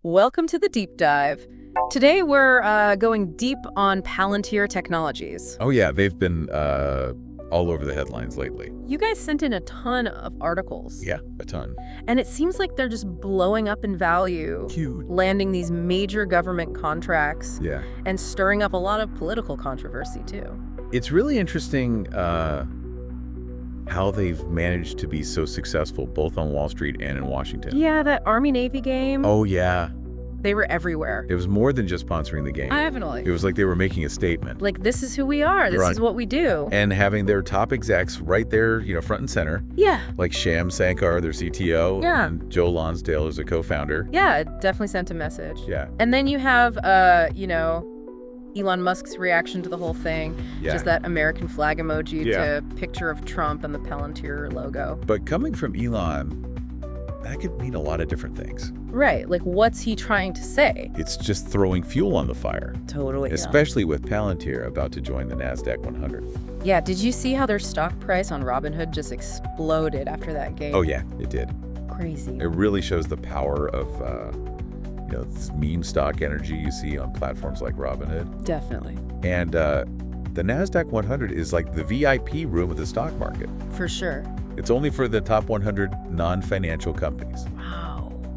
Welcome to the deep dive. Today we're going deep on Palantir Technologies. Oh yeah, they've been all over the headlines lately. You guys sent in a ton of articles. Yeah, a ton. And it seems like they're just blowing up in value. Huge. Landing these major government contracts. Yeah. And stirring up a lot of political controversy too. It's really interesting how they've managed to be so successful both on Wall Street and in Washington. Yeah, that Army-Navy game. Oh yeah. They were everywhere. It was more than just sponsoring the game. Definitely. It was like they were making a statement. Like, this is who we are. This is what we do. And having their top execs right there, front and center. Yeah. Like Shyam Sankar, their CTO. Yeah. And Joe Lonsdale is a co-founder. Yeah, it definitely sent a message. Yeah. And then you have, Elon Musk's reaction to the whole thing. Yeah. Just that American flag emoji to picture of Trump and the Palantir logo. But coming from Elon, that could mean a lot of different things. Right. Like, what's he trying to say? It's just throwing fuel on the fire. Totally. Especially with Palantir about to join the Nasdaq 100. Yeah. Did you see how their stock price on Robinhood just exploded after that game? Oh, yeah, it did. Crazy. It really shows the power of, this meme stock energy you see on platforms like Robinhood. Definitely. And the Nasdaq 100 is like the VIP room of the stock market. For sure. It's only for the top 100 non-financial companies. Wow.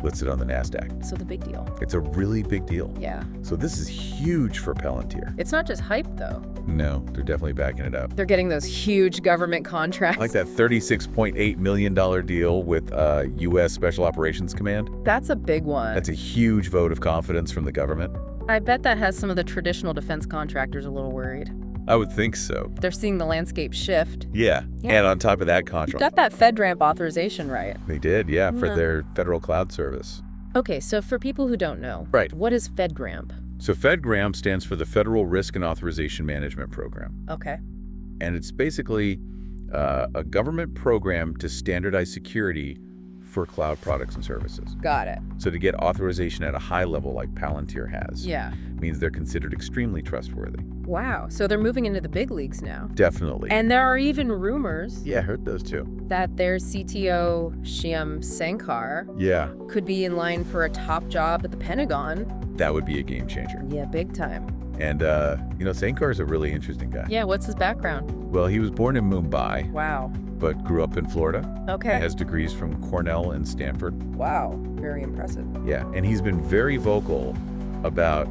Listed on the Nasdaq. So the big deal. It's a really big deal. Yeah. So this is huge for Palantir. It's not just hype, though. No, they're definitely backing it up. They're getting those huge government contracts. Like that $36.8 million deal with U.S. Special Operations Command. That's a big one. That's a huge vote of confidence from the government. I bet that has some of the traditional defense contractors a little worried. I would think so. They're seeing the landscape shift. Yeah. And on top of that contract. Got that FedRAMP authorization right. They did, yeah, for their federal cloud service. Okay, so for people who don't know, right, what is FedRAMP? So FedRAMP stands for the Federal Risk and Authorization Management Program. Okay. And it's basically a government program to standardize security for cloud products and services. Got it. So to get authorization at a high level like Palantir has, means they're considered extremely trustworthy. Wow. So they're moving into the big leagues now. Definitely. And there are even rumors. Yeah, I heard those too. That their CTO, Shyam Sankar, could be in line for a top job at the Pentagon. That would be a game changer. Yeah, big time. And, Sankar is a really interesting guy. Yeah, what's his background? Well, he was born in Mumbai. Wow. But grew up in Florida. Okay. Has degrees from Cornell and Stanford. Wow, very impressive. Yeah, and he's been very vocal about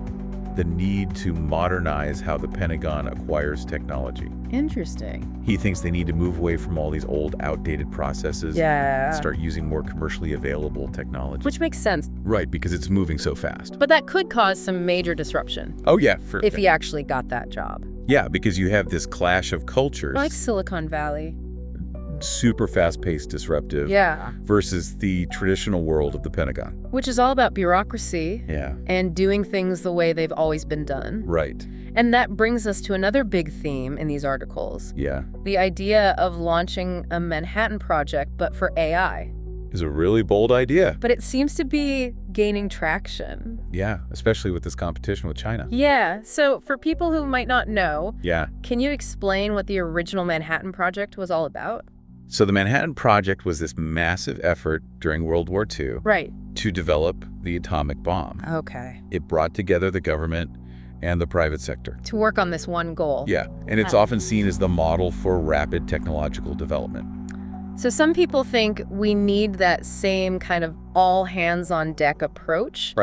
the need to modernize how the Pentagon acquires technology. Interesting. He thinks they need to move away from all these old, outdated processes. Yeah. Start using more commercially available technology. Which makes sense. Right, because it's moving so fast. But that could cause some major disruption. Oh, yeah. If he actually got that job. Yeah, because you have this clash of cultures. Like Silicon Valley. Super fast-paced, disruptive. Yeah. Versus the traditional world of the Pentagon. Which is all about bureaucracy. Yeah. And doing things the way they've always been done. Right. And that brings us to another big theme in these articles. Yeah. The idea of launching a Manhattan Project, but for AI. Is a really bold idea. But it seems to be gaining traction. Yeah, especially with this competition with China. Yeah, so for people who might not know, yeah, can you explain what the original Manhattan Project was all about? So the Manhattan Project was this massive effort during World War II to develop the atomic bomb. Okay. It brought together the government and the private sector. To work on this one goal. Yeah, and it's often seen as the model for rapid technological development. So some people think we need that same kind of all-hands-on-deck approach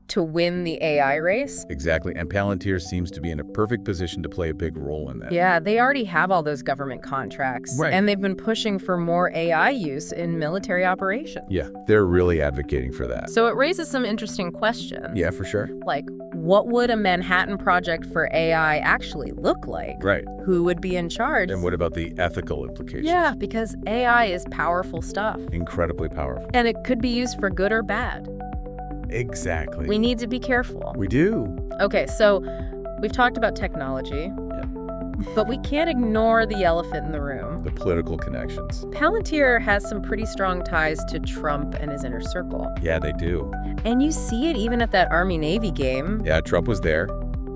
to win the AI race. Exactly, and Palantir seems to be in a perfect position to play a big role in that. Yeah, they already have all those government contracts, and they've been pushing for more AI use in military operations. Yeah, they're really advocating for that. So it raises some interesting questions. Yeah, for sure. Like, what would a Manhattan Project for AI actually look like? Right. Who would be in charge? And what about the ethical implications? Yeah, because AI is powerful stuff. Incredibly powerful. And it could be used for good or bad. Exactly. We need to be careful. We do. Okay, so we've talked about technology, but we can't ignore the elephant in the room. The political connections. Palantir has some pretty strong ties to Trump and his inner circle. Yeah, they do. And you see it even at that Army-Navy game. Yeah, Trump was there.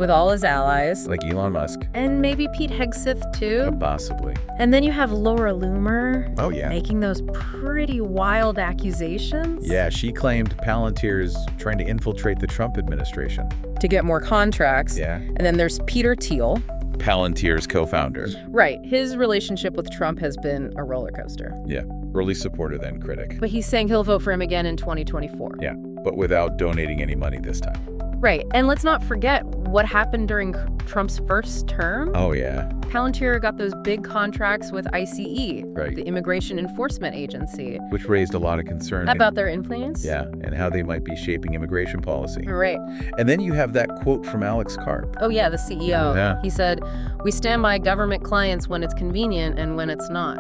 with all his allies. Like Elon Musk. And maybe Pete Hegseth, too. Possibly. And then you have Laura Loomer. Oh, yeah. Making those pretty wild accusations. Yeah, she claimed Palantir's trying to infiltrate the Trump administration. To get more contracts. Yeah. And then there's Peter Thiel. Palantir's co-founder. Right. His relationship with Trump has been a roller coaster. Yeah. Early supporter, then critic. But he's saying he'll vote for him again in 2024. Yeah, but without donating any money this time. Right. And let's not forget what happened during Trump's first term. Oh, yeah. Palantir got those big contracts with ICE, right. the Immigration Enforcement Agency. Which raised a lot of concern. About their influence? Yeah, and how they might be shaping immigration policy. Right. And then you have that quote from Alex Karp. Oh, yeah, the CEO. Yeah. He said, "We stand by government clients when it's convenient and when it's not."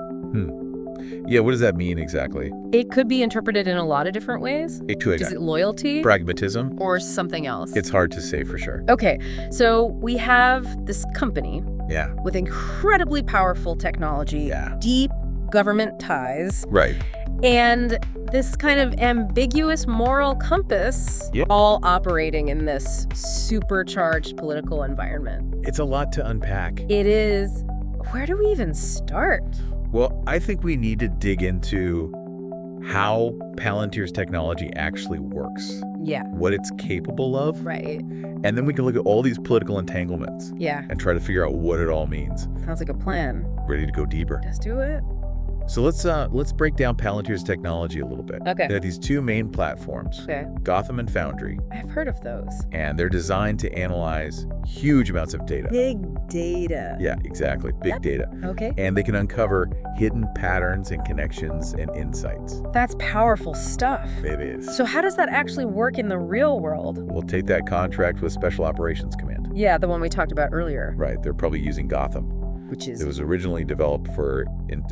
Yeah, what does that mean exactly? It could be interpreted in a lot of different ways. It could. Is it loyalty? Pragmatism? Or something else? It's hard to say for sure. Okay, so we have this company Yeah. with incredibly powerful technology, Yeah. deep government ties, Right. and this kind of ambiguous moral compass, Yeah. all operating in this supercharged political environment. It's a lot to unpack. It is. Where do we even start? Well, I think we need to dig into how Palantir's technology actually works, Yeah, what it's capable of, right. and then we can look at all these political entanglements Yeah, and try to figure out what it all means. sounds like a plan. Ready to go deeper? Let's do it. So let's break down Palantir's technology a little bit. Okay. They have these two main platforms, Okay, Gotham and Foundry, I've heard of those. and they're designed to analyze huge amounts of data. Big data. Yeah, exactly. Big data. Okay. And they can uncover hidden patterns and connections and insights. That's powerful stuff. It is. So how does that actually work in the real world? We'll take that contract with Special Operations Command. Yeah, the one we talked about earlier. Right. They're probably using Gotham. Which is... It was originally developed for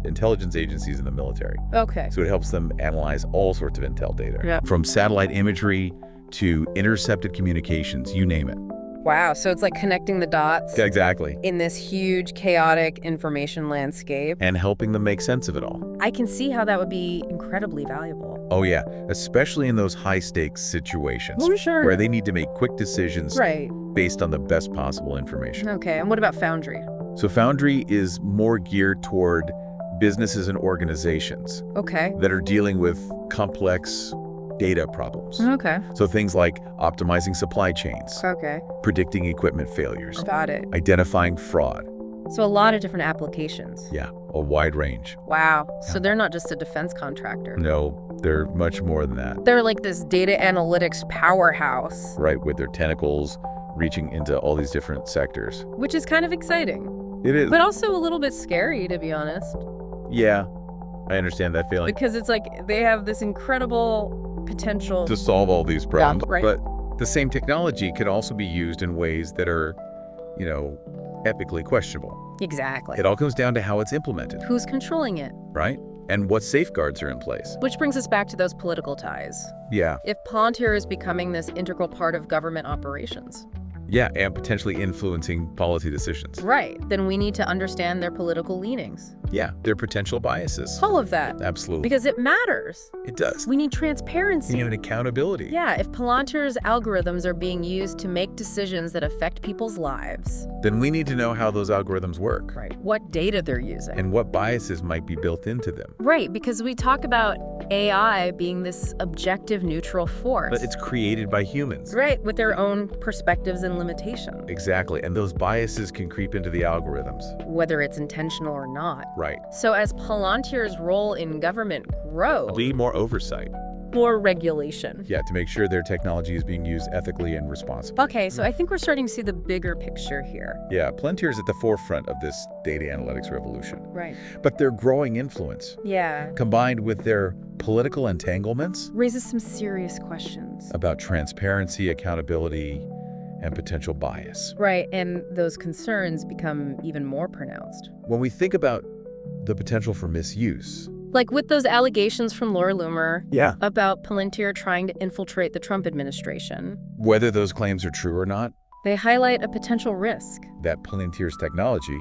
intelligence agencies in the military. Okay. So it helps them analyze all sorts of intel data. Yeah. From satellite imagery to intercepted communications, you name it. Wow, so it's like connecting the dots Yeah, exactly. in this huge, chaotic information landscape. And helping them make sense of it all. I can see how that would be incredibly valuable. Oh, yeah. Especially in those high-stakes situations. Oh, sure. Where they need to make quick decisions Right. based on the best possible information. Okay, and what about Foundry? So Foundry is more geared toward businesses and organizations Okay. that are dealing with complex data problems. Okay. So things like optimizing supply chains, Okay. predicting equipment failures, Got it. identifying fraud. So a lot of different applications. Yeah, a wide range. Wow. So they're not just a defense contractor. No, they're much more than that, They're like this data analytics powerhouse, right? With their tentacles reaching into all these different sectors. which is kind of exciting, It is. but also a little bit scary, to be honest, Yeah, I understand that feeling. because it's like they have this incredible potential. To solve all these problems. right. But the same technology could also be used in ways that are, ethically questionable. Exactly. It all comes down to how it's implemented, Who's controlling it? right? And what safeguards are in place. Which brings us back to those political ties. Yeah. If Palantir is becoming this integral part of government operations, Yeah, and potentially influencing policy decisions. right, then we need to understand their political leanings. Yeah, their potential biases. All of that. Absolutely. Because it matters. It does. We need transparency. And accountability. Yeah, if Palantir's algorithms are being used to make decisions that affect people's lives. Then we need to know how those algorithms work. Right. What data they're using. And what biases might be built into them. Right, because we talk about AI being this objective, neutral force. But it's created by humans. Right, with their own perspectives and limitations. Exactly. And those biases can creep into the algorithms. Whether it's intentional or not. Right. So as Palantir's role in government grows, Need more oversight. more regulation. Yeah, to make sure their technology is being used ethically and responsibly. Okay, so I think we're starting to see the bigger picture here. Yeah, Palantir is at the forefront of this data analytics revolution. Right. But their growing influence, Yeah. combined with their political entanglements Raises some serious questions. about transparency, accountability, and potential bias. Right, and those concerns become even more pronounced. When we think about the potential for misuse. Like with those allegations from Laura Loomer Yeah. about Palantir trying to infiltrate the Trump administration, Whether those claims are true or not, they highlight a potential risk. that Palantir's technology,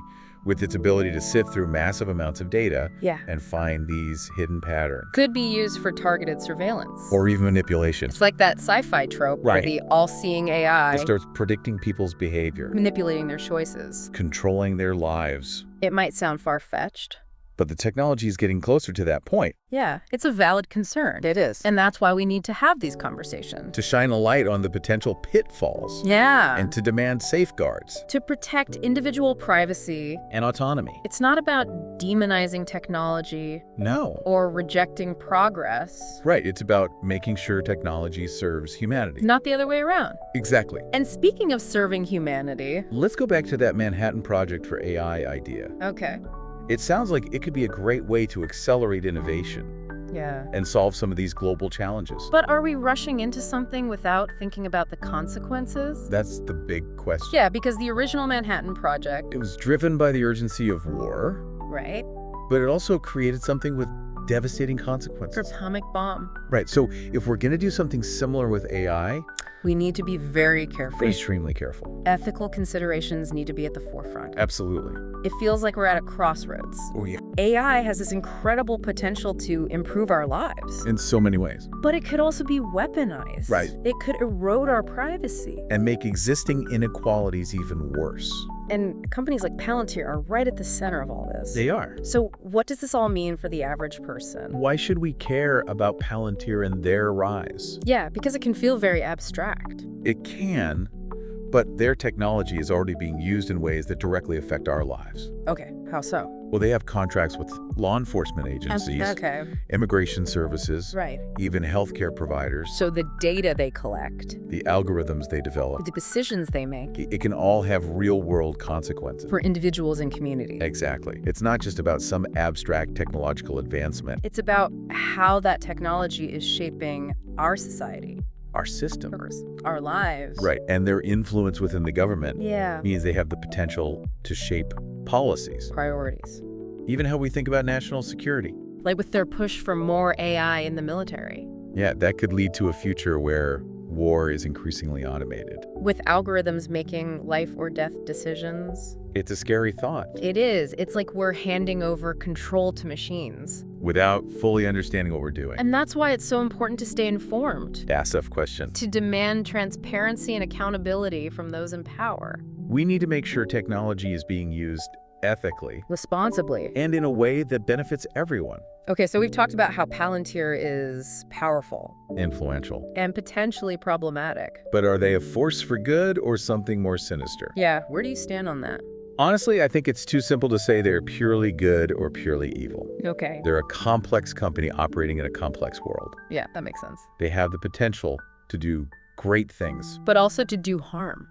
with its ability to sift through massive amounts of data Yeah. and find these hidden patterns. Could be used for targeted surveillance. Or even manipulation. It's like that sci-fi trope where Right. the all-seeing AI It starts predicting people's behavior, manipulating their choices. controlling their lives. It might sound far-fetched. But the technology is getting closer to that point. Yeah, it's a valid concern. It is. And that's why we need to have these conversations. To shine a light on the potential pitfalls. Yeah. And to demand safeguards. To protect individual privacy. And autonomy. It's not about demonizing technology. No. Or rejecting progress. Right, it's about making sure technology serves humanity. Not the other way around. Exactly. And speaking of serving humanity... Let's go back to that Manhattan Project for AI idea. Okay. It sounds like it could be a great way to accelerate innovation. Yeah. And solve some of these global challenges. But are we rushing into something without thinking about the consequences? That's the big question. Yeah, because the original Manhattan Project... It was driven by the urgency of war. Right. But it also created something with devastating consequences. Atomic bomb. Right, so if we're going to do something similar with AI... We need to be very careful. Extremely careful. Ethical considerations need to be at the forefront. Absolutely. It feels like we're at a crossroads. Oh, yeah. AI has this incredible potential to improve our lives. In so many ways. But it could also be weaponized. Right. It could erode our privacy. And make existing inequalities even worse. And companies like Palantir are right at the center of all this. They are. So what does this all mean for the average person? Why should we care about Palantir and their rise? Yeah, because it can feel very abstract. It can, but their technology is already being used in ways that directly affect our lives. Okay, how so? Well, they have contracts with law enforcement agencies, Okay. immigration services, Right. even healthcare providers, So the data they collect, the algorithms they develop, the decisions they make it can all have real-world consequences. for individuals and communities. Exactly. It's not just about some abstract technological advancement. It's about how that technology is shaping our society, Our system. our lives. Right, and their influence within the government Yeah. means they have the potential to shape policies. Priorities. Even how we think about national security. Like with their push for more AI in the military. Yeah, that could lead to a future where war is increasingly automated. With algorithms making life or death decisions. It's a scary thought. It is. It's like we're handing over control to machines. Without fully understanding what we're doing. And that's why it's so important to stay informed. Ask tough questions. To demand transparency and accountability from those in power. We need to make sure technology is being used ethically. Responsibly. And in a way that benefits everyone. Okay, so we've talked about how Palantir is powerful. Influential. And potentially problematic. But are they a force for good or something more sinister? Yeah, where do you stand on that? Honestly, I think it's too simple to say they're purely good or purely evil. Okay. They're a complex company operating in a complex world. Yeah, that makes sense. They have the potential to do great things. But also to do harm.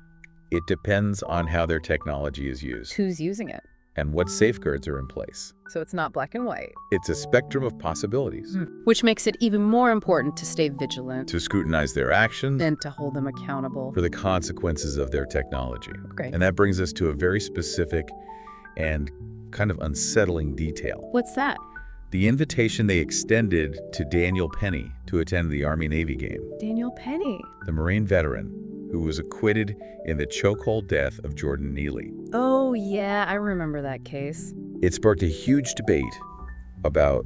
It depends on how their technology is used Who's using it? and what safeguards are in place. So it's not black and white. It's a spectrum of possibilities. Which makes it even more important to stay vigilant. To scrutinize their actions And to hold them accountable. for the consequences of their technology. Okay. And that brings us to a very specific and kind of unsettling detail. What's that? The invitation they extended to Daniel Penny to attend the Army-Navy game. Daniel Penny. The Marine veteran who was acquitted in the chokehold death of Jordan Neely. Oh, yeah, I remember that case. It sparked a huge debate about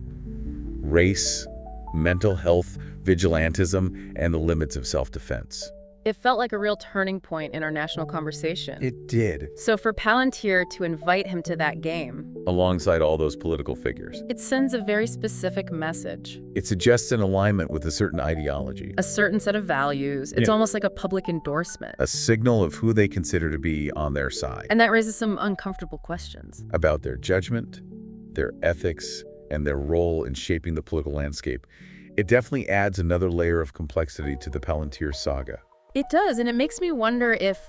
race, mental health, vigilantism, and the limits of self-defense. It felt like a real turning point in our national conversation. It did. So for Palantir to invite him to that game, Alongside all those political figures. it sends a very specific message. It suggests an alignment with a certain ideology. A certain set of values. It's Yeah. almost like a public endorsement. A signal of who they consider to be on their side. And that raises some uncomfortable questions. About their judgment, their ethics, and their role in shaping the political landscape. It definitely adds another layer of complexity to the Palantir saga. It does, and it makes me wonder if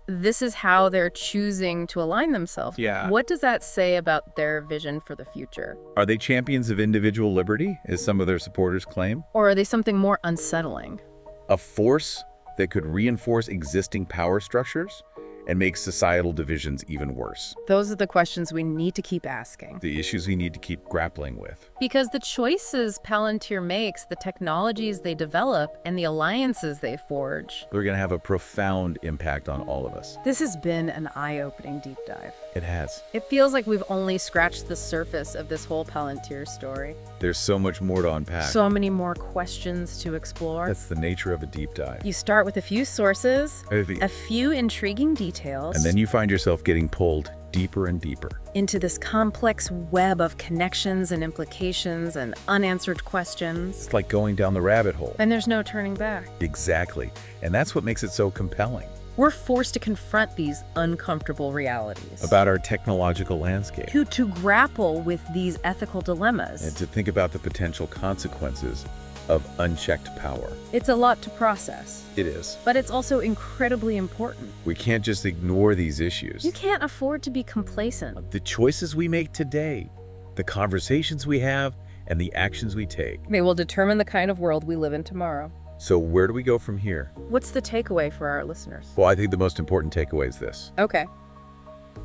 this is how they're choosing to align themselves. Yeah. What does that say about their vision for the future? Are they champions of individual liberty, as some of their supporters claim? Or are they something more unsettling? A force that could reinforce existing power structures and make societal divisions even worse. Those are the questions we need to keep asking. The issues we need to keep grappling with. Because the choices Palantir makes, the technologies they develop, and the alliances they forge, They're going to have a profound impact on all of us. this has been an eye-opening deep dive. It has. It feels like we've only scratched the surface of this whole Palantir story. There's so much more to unpack. So many more questions to explore. That's the nature of a deep dive. You start with a few sources, a few intriguing details, And then you find yourself getting pulled deeper and deeper into this complex web of connections and implications and unanswered questions. It's like going down the rabbit hole. And there's no turning back. Exactly. And that's what makes it so compelling. We're forced to confront these uncomfortable realities. About our technological landscape. To grapple with these ethical dilemmas. And to think about the potential consequences of unchecked power. It's a lot to process. It is. But it's also incredibly important. We can't just ignore these issues. You can't afford to be complacent. The choices we make today, the conversations we have, and the actions we take. They will determine the kind of world we live in tomorrow. So where do we go from here? What's the takeaway for our listeners? Well, I think the most important takeaway is this. Okay.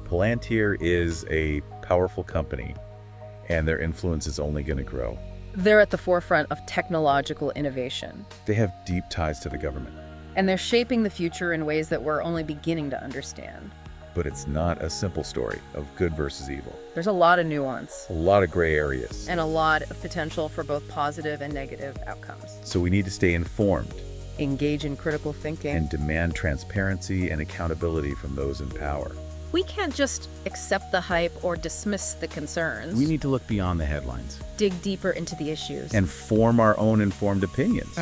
Palantir is a powerful company, and their influence is only going to grow. They're at the forefront of technological innovation. They have deep ties to the government. And they're shaping the future in ways that we're only beginning to understand. But it's not a simple story of good versus evil. There's a lot of nuance. A lot of gray areas. And a lot of potential for both positive and negative outcomes. So we need to stay informed. Engage in critical thinking. And demand transparency and accountability from those in power. We can't just accept the hype or dismiss the concerns. We need to look beyond the headlines. Dig deeper into the issues. And form our own informed opinions.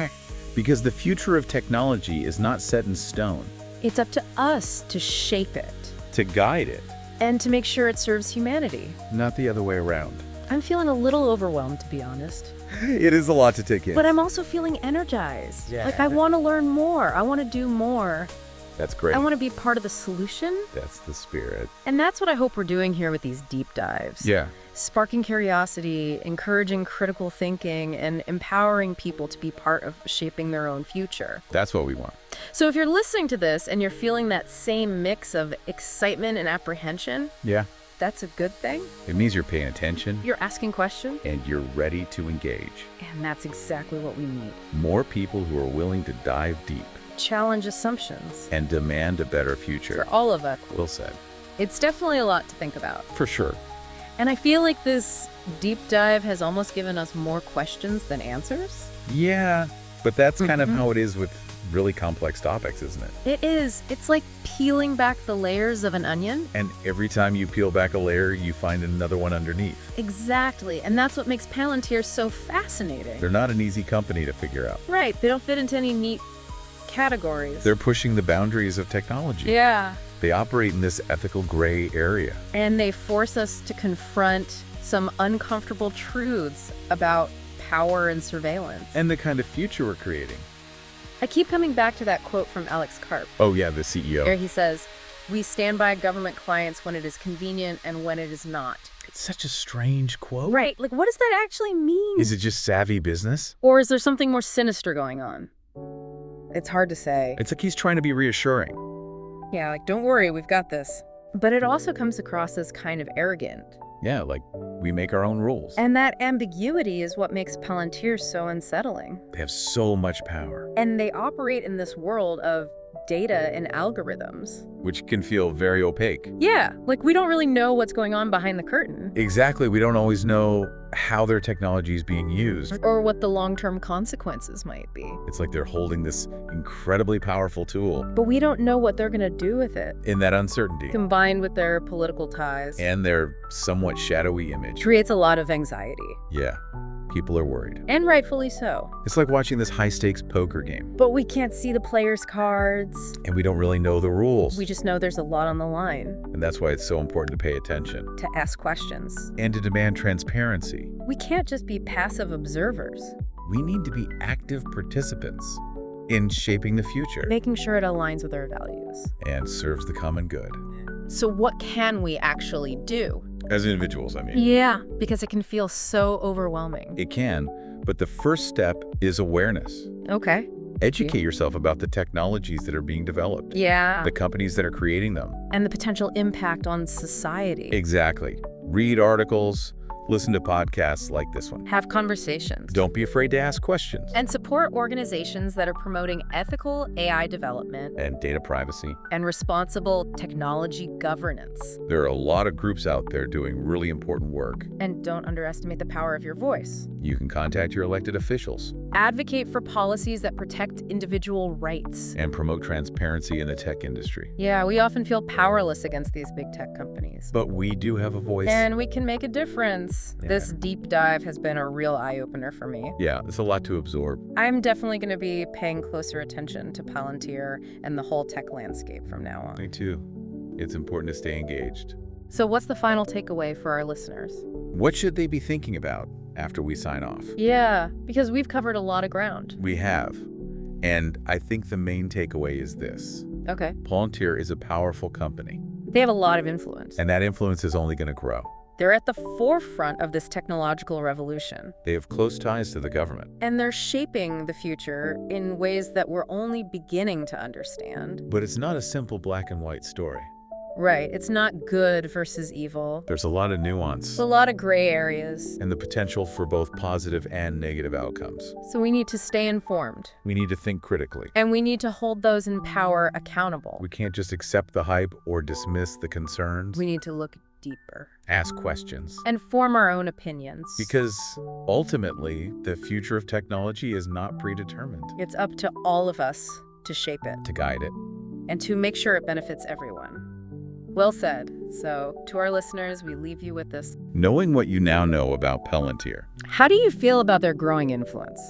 Because the future of technology is not set in stone. It's up to us to shape it. To guide it. And to make sure it serves humanity. Not the other way around. I'm feeling a little overwhelmed, to be honest. It is a lot to take in. But I'm also feeling energized. Like I want to learn more. I want to do more. That's great. I want to be part of the solution. That's the spirit. And that's what I hope we're doing here with these deep dives. Yeah. Sparking curiosity, encouraging critical thinking, and empowering people to be part of shaping their own future. That's what we want. So if you're listening to this and you're feeling that same mix of excitement and apprehension, Yeah. that's a good thing. It means you're paying attention. You're asking questions. And you're ready to engage. And that's exactly what we need. More people who are willing to dive deep. Challenge assumptions. And demand a better future. For all of us. Well said. It's definitely a lot to think about. For sure. And I feel like this deep dive has almost given us more questions than answers. Yeah, but that's kind of how it is with really complex topics, isn't it? It is. It's like peeling back the layers of an onion. And every time you peel back a layer, you find another one underneath. Exactly. And that's what makes Palantir so fascinating. They're not an easy company to figure out. Right. They don't fit into any neat categories. They're pushing the boundaries of technology. Yeah. They operate in this ethical gray area. And they force us to confront some uncomfortable truths about power and surveillance. And the kind of future we're creating. I keep coming back to that quote from Alex Karp. Oh yeah, the CEO. Where he says, "We stand by government clients when it is convenient and when it is not." It's such a strange quote. Right. Like, what does that actually mean? Is it just savvy business? Or is there something more sinister going on? It's hard to say. It's like he's trying to be reassuring. Yeah, like, don't worry, we've got this. But it also comes across as kind of arrogant. Yeah, like we make our own rules. And that ambiguity is what makes Palantir so unsettling. They have so much power. And they operate in this world of data and algorithms. Which can feel very opaque. Yeah, like we don't really know what's going on behind the curtain. Exactly, we don't always know how their technology is being used. Or what the long-term consequences might be. It's like they're holding this incredibly powerful tool. But we don't know what they're going to do with it. In that uncertainty. Combined with their political ties. And their somewhat shadowy image. Creates a lot of anxiety. Yeah, people are worried. And rightfully so. It's like watching this high-stakes poker game. But we can't see the players' cards. And we don't really know the rules. We just know there's a lot on the line. And that's why it's so important to pay attention. To ask questions. And to demand transparency. We can't just be passive observers. We need to be active participants in shaping the future. Making sure it aligns with our values. And serves the common good. So what can we actually do? As individuals, I mean. Yeah, because it can feel so overwhelming. It can, but the first step is awareness. Okay. Educate yourself about the technologies that are being developed. Yeah. The companies that are creating them. And the potential impact on society. Exactly. Read articles, listen to podcasts like this one. Have conversations. Don't be afraid to ask questions. And support organizations that are promoting ethical AI development And data privacy. and responsible technology governance. There are a lot of groups out there doing really important work. And don't underestimate the power of your voice. You can contact your elected officials. Advocate for policies that protect individual rights. And promote transparency in the tech industry. Yeah, we often feel powerless against these big tech companies. But we do have a voice. And we can make a difference. Yeah. This deep dive has been a real eye-opener for me. Yeah, it's a lot to absorb. I'm definitely going to be paying closer attention to Palantir and the whole tech landscape from now on. Me too. It's important to stay engaged. So what's the final takeaway for our listeners? What should they be thinking about after we sign off? Yeah, because we've covered a lot of ground. We have. And I think the main takeaway is this. Okay. Palantir is a powerful company. They have a lot of influence. And that influence is only going to grow. They're at the forefront of this technological revolution. They have close ties to the government. And they're shaping the future in ways that we're only beginning to understand. But it's not a simple black and white story. Right. It's not good versus evil. There's a lot of nuance. It's a lot of gray areas. And the potential for both positive and negative outcomes. So we need to stay informed. We need to think critically. And we need to hold those in power accountable. We can't just accept the hype or dismiss the concerns. We need to look deeper. Ask questions. And form our own opinions. Because ultimately, the future of technology is not predetermined. It's up to all of us to shape it. To guide it. And to make sure it benefits everyone. Well said. So, to our listeners, we leave you with this. Knowing what you now know about Palantir. How do you feel about their growing influence?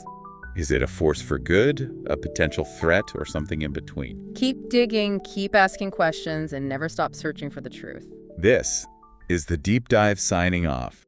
Is it a force for good, a potential threat, or something in between? Keep digging, keep asking questions, and never stop searching for the truth. This is the Deep Dive signing off.